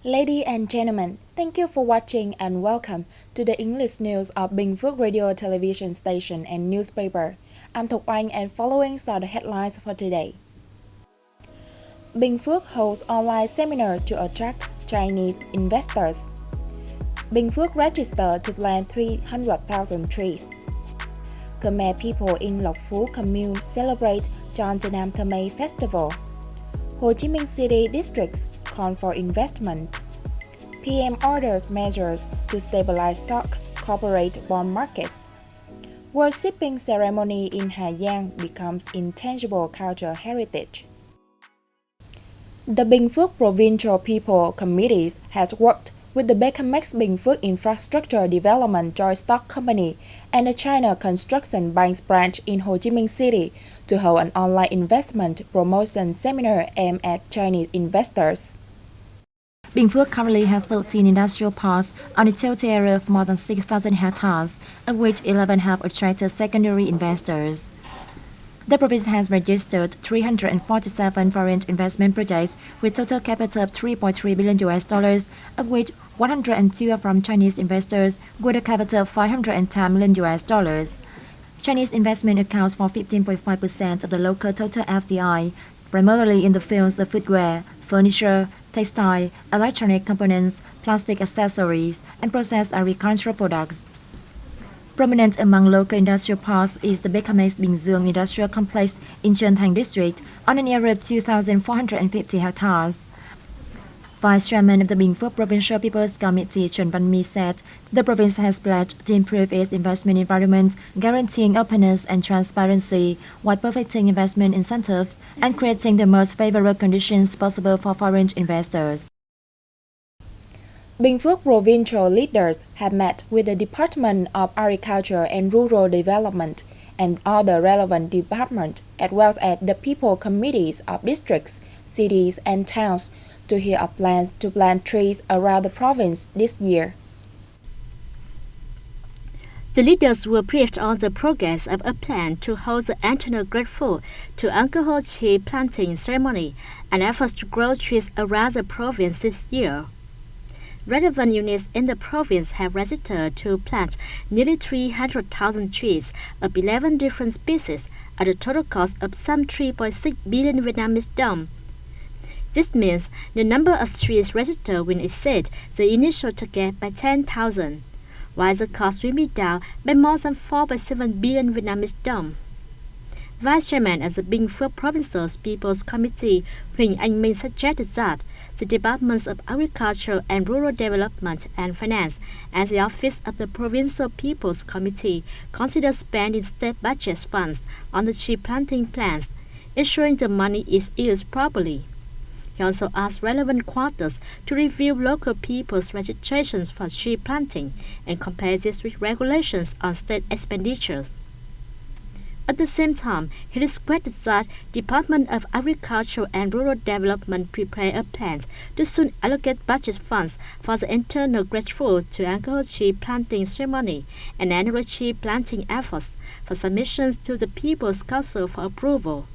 Ladies and gentlemen, thank you for watching and welcome to the English news of Binh Phuoc Radio Television Station and Newspaper. I'm Thục Anh and following are the headlines for today. Binh Phuoc holds online seminar to attract Chinese investors. Binh Phuoc registered to plant 300,000 trees. Khmer people in Lộc Phú commune celebrate John Nam Thơ Mây Festival. Ho Chi Minh City districts call for investment. PM orders measures to stabilize stock corporate bond markets. Worshipping ceremony in Hà Giang becomes intangible cultural heritage. The Binh Phuoc Provincial People Committees has worked with the BKMX Binh Phuoc Infrastructure Development Joint Stock Company and the China Construction Bank's branch in Ho Chi Minh City to hold an online investment promotion seminar aimed at Chinese investors. Binh Phuoc currently has 13 industrial parks on a total area of more than 6,000 hectares, of which 11 have attracted secondary investors. The province has registered 347 foreign investment projects with total capital of $3.3 billion, of which 102 are from Chinese investors with a capital of $510 million. Chinese investment accounts for 15.5% of the local total FDI, primarily in the fields of footwear, furniture, textile, electronic components, plastic accessories, and processed agricultural products. Prominent among local industrial parks is the BKMX Bình Dương Industrial Complex in Trân Thành District on an area of 2,450 hectares. Vice Chairman of the Binh Phuoc Provincial People's Committee Trần Văn My said the province has pledged to improve its investment environment, guaranteeing openness and transparency while perfecting investment incentives and creating the most favorable conditions possible for foreign investors. Binh Phuoc provincial leaders have met with the Department of Agriculture and Rural Development and other relevant departments, as well as the people committees of districts, cities, and towns to hear of plans to plant trees around the province this year. The leaders will briefed on the progress of a plan to hold the annual grateful to alcohol tree planting ceremony and efforts to grow trees around the province this year. Relevant units in the province have registered to plant nearly 300,000 trees of 11 different species at a total cost of some 3.6 billion Vietnamese đồng. This means the number of trees registered will exceed the initial target by 10,000, while the cost will be down by more than 4.7 billion Vietnamese đồng. Vice Chairman of the Binh Phuoc Provincial People's Committee, Huỳnh Anh Minh suggested that the Departments of Agriculture and Rural Development and Finance and the Office of the Provincial People's Committee consider spending state budget funds on the tree planting plans, ensuring the money is used properly. He also asked relevant quarters to review local people's registrations for tree planting and compare this with regulations on state expenditures. At the same time, he requested that Department of Agriculture and Rural Development prepare a plan to soon allocate budget funds for the internal grateful to alcohol tree planting ceremony and annual tree planting efforts for submissions to the People's Council for approval.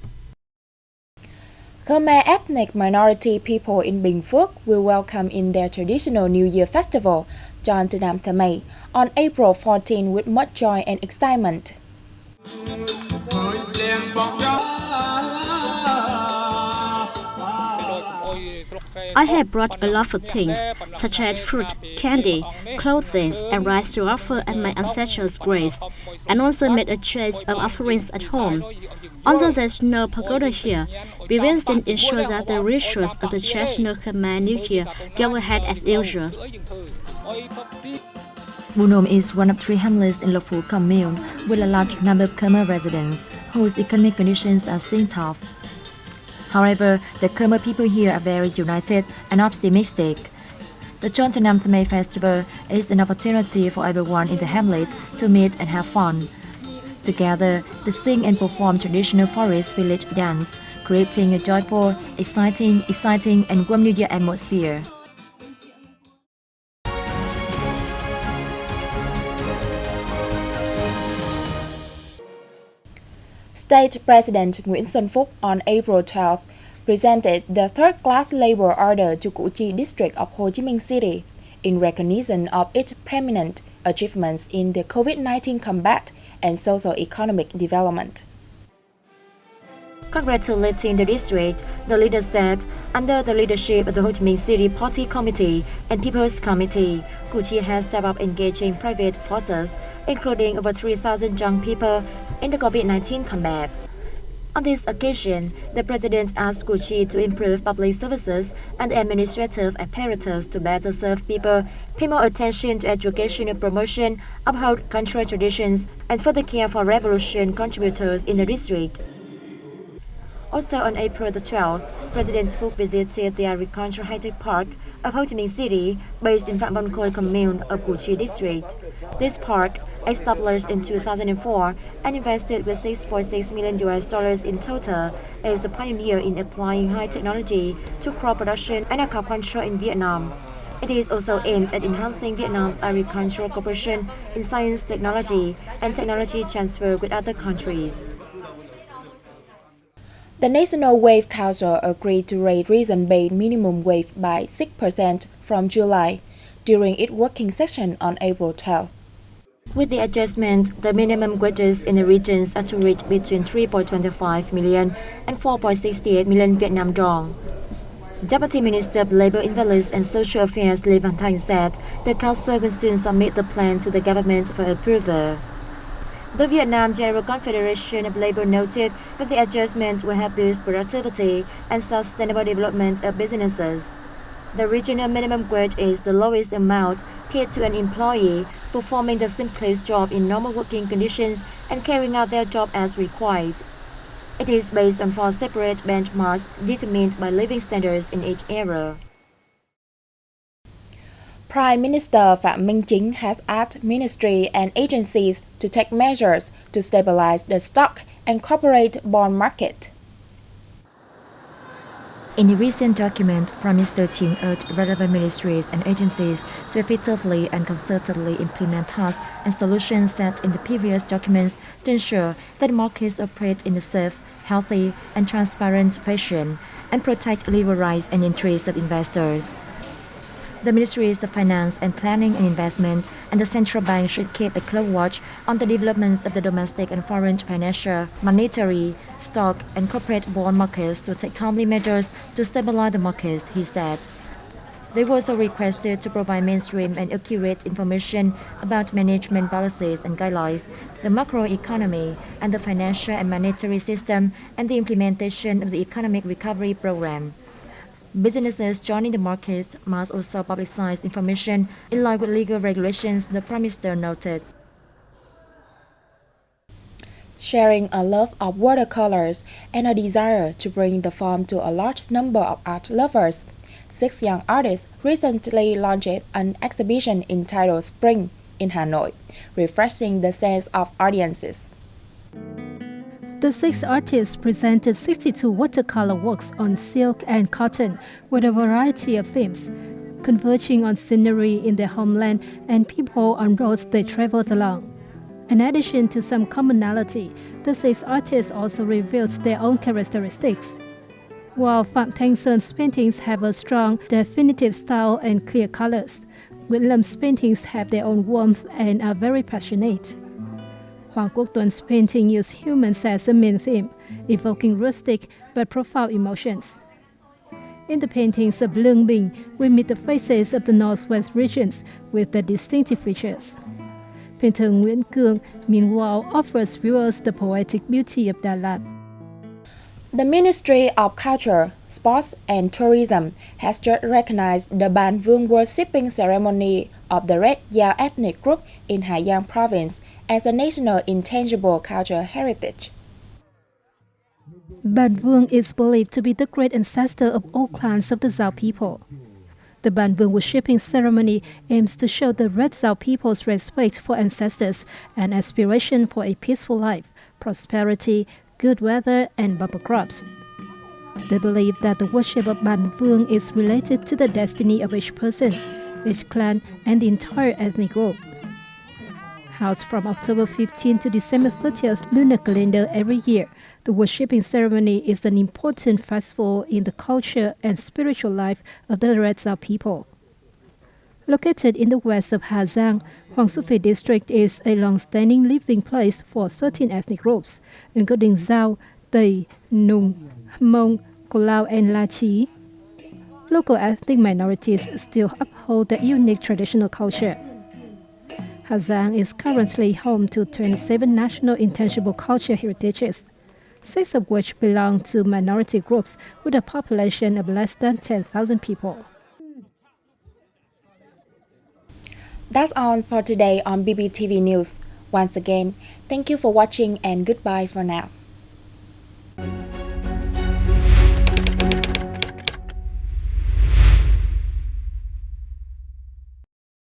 Khmer ethnic minority people in Binh Phuoc will welcome in their traditional New Year festival, John Nam Thơ Mây, on April 14 with much joy and excitement. I have brought a lot of things, such as fruit, candy, clothing, and rice to offer at my ancestors' graves, and also made a trace of offerings at home. Although there's no pagoda here, we will still ensure that the rituals of the traditional Khmer New Year go ahead as usual. Bunom is one of 3 hamlets in Lộc Phú commune with a large number of Khmer residents whose economic conditions are still tough. However, the Khmer people here are very united and optimistic. The John Nam Thơ Mây Festival is an opportunity for everyone in the hamlet to meet and have fun. Together, they sing and perform traditional forest village dance, creating a joyful, exciting and warm New Year atmosphere. State President Nguyễn Xuân Phúc on April 12 presented the third-class labor order to Củ Chi district of Ho Chi Minh City in recognition of its preeminent achievements in the COVID-19 combat and socio-economic development. Congratulating the district, the leader said, under the leadership of the Ho Chi Minh City Party Committee and People's Committee, Củ Chi has stepped up engaging private forces, including over 3,000 young people, in the COVID-19 combat. On this occasion, the President asked Củ Chi to improve public services and the administrative apparatus to better serve people, pay more attention to educational promotion, uphold cultural traditions, and further care for revolution contributors in the district. Also on April the 12th, President Phuoc visited the agricultural high-tech park of Ho Chi Minh City, based in Phạm Văn Khôi commune of Củ Chi district. This park, established in 2004 and invested with $6.6 million in total, is a pioneer in applying high technology to crop production and aquaculture in Vietnam. It is also aimed at enhancing Vietnam's agricultural cooperation in science, technology, and technology transfer with other countries. The National Wage Council agreed to raise reason-based minimum wage by 6% from July during its working session on April 12. With the adjustment, the minimum wages in the regions are to reach between 3.25 million and 4.68 million Vietnam dong. Deputy Minister of Labour, Invalids and Social Affairs Lê Văn Thanh said the Council will soon submit the plan to the government for approval. The Vietnam General Confederation of Labour noted that the adjustment will help boost productivity and sustainable development of businesses. The regional minimum wage is the lowest amount paid to an employee performing the simplest job in normal working conditions and carrying out their job as required. It is based on 4 separate benchmarks determined by living standards in each area. Prime Minister Phạm Minh Chính has asked ministries and agencies to take measures to stabilize the stock and corporate bond market. In a recent document, Prime Minister Chính urged relevant ministries and agencies to effectively and concertedly implement tasks and solutions set in the previous documents to ensure that markets operate in a safe, healthy, and transparent fashion and protect legal rights and interests of investors. The Ministries of Finance and Planning and Investment and the Central Bank should keep a close watch on the developments of the domestic and foreign financial, monetary, stock, and corporate bond markets to take timely measures to stabilize the markets, he said. They were also requested to provide mainstream and accurate information about management policies and guidelines, the macroeconomy, and the financial and monetary system, and the implementation of the economic recovery program. Businesses joining the market must also publicize information in line with legal regulations, the Prime Minister noted. Sharing a love of watercolors and a desire to bring the form to a large number of art lovers, 6 young artists recently launched an exhibition entitled Spring in Hanoi, refreshing the sense of audiences. The 6 artists presented 62 watercolor works on silk and cotton with a variety of themes, converging on scenery in their homeland and people on roads they traveled along. In addition to some commonality, the 6 artists also revealed their own characteristics. While Phạm Thanh Sơn paintings have a strong, definitive style and clear colors, Nguyễn Lâm paintings have their own warmth and are very passionate. Hoàng Quốc Tuấn painting used humans as a main theme, evoking rustic but profound emotions. In the paintings of Lương Bình, we meet the faces of the northwest regions with their distinctive features. Painter Nguyễn Cương, meanwhile, offers viewers the poetic beauty of Đà Lạt. The Ministry of Culture, Sports and Tourism has just recognized the Ban Vương worshipping ceremony of the Red Giao ethnic group in Hà Giang province as a national intangible cultural heritage. Ban Vương is believed to be the great ancestor of all clans of the Giao people. The Ban Vương worshipping ceremony aims to show the Red Giao people's respect for ancestors and aspiration for a peaceful life, prosperity, good weather, and bumper crops. They believe that the worship of Ban Vương is related to the destiny of each person, each clan, and the entire ethnic group. Held from October 15 to December 30th lunar calendar every year, The worshipping ceremony is an important festival in the culture and spiritual life of the Reza people. Located in the west of Hà Giang, Hoàng Su Phi district is a long-standing living place for 13 ethnic groups, including Dao, Tây, Nùng, Hmong, Lao, and La Chi. Local ethnic minorities still uphold their unique traditional culture. Hà Giang is currently home to 27 national intangible cultural heritages, 6 of which belong to minority groups with a population of less than 10,000 people. That's all for today on BPTV News. Once again, thank you for watching and goodbye for now.